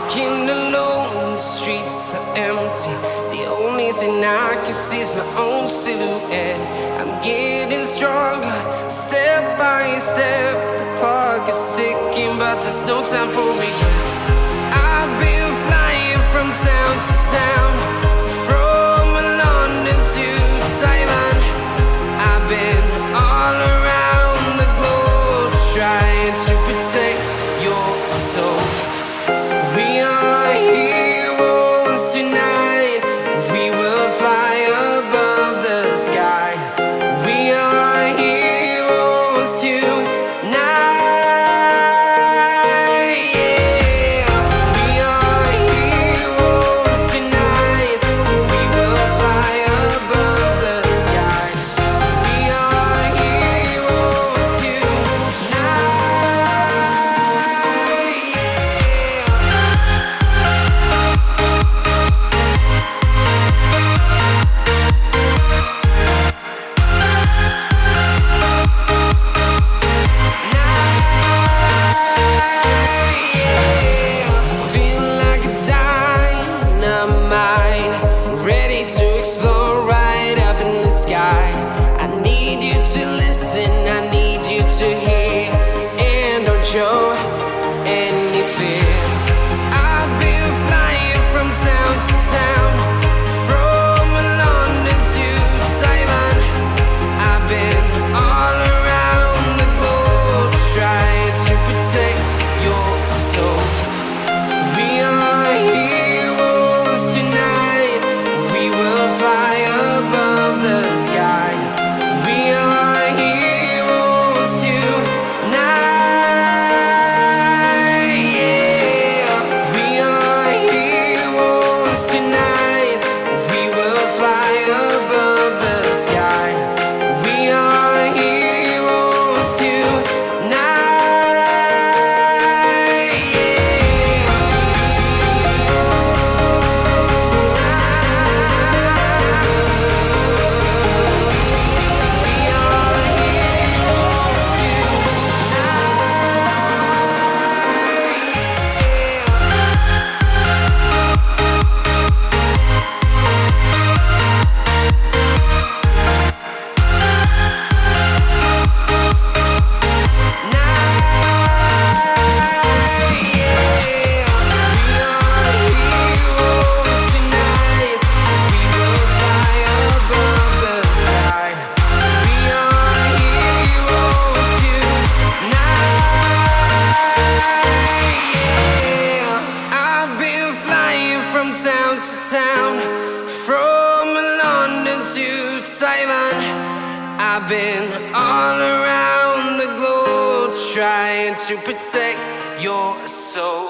walking alone, the streets are empty. The only thing I can see is my own silhouette. I'm getting stronger, step by step. The clock is ticking, but there's no time for regrets. I've been flying from town to town, from London to Taiwan. I've been all around the globe, trying to protect your soul. We are heroes tonight. We will fly above the sky. We are heroes tonight. Yeah. We are heroes tonight. We will fly above the sky. We are heroes tonight. To explore right up in the sky. I need you to listen, I need you to hear, and don't show any fear. I've been flying from town to town, from London to Taiwan. I've been all around the globe, trying to protect your soul. We are heroes tonight. We will fly above the sky. We are heroes tonight. Yeah. We are heroes tonight. We will fly above the sky. We are heroes tonight. From town to town, from London to Taiwan. I've been all around the globe, trying to protect your soul.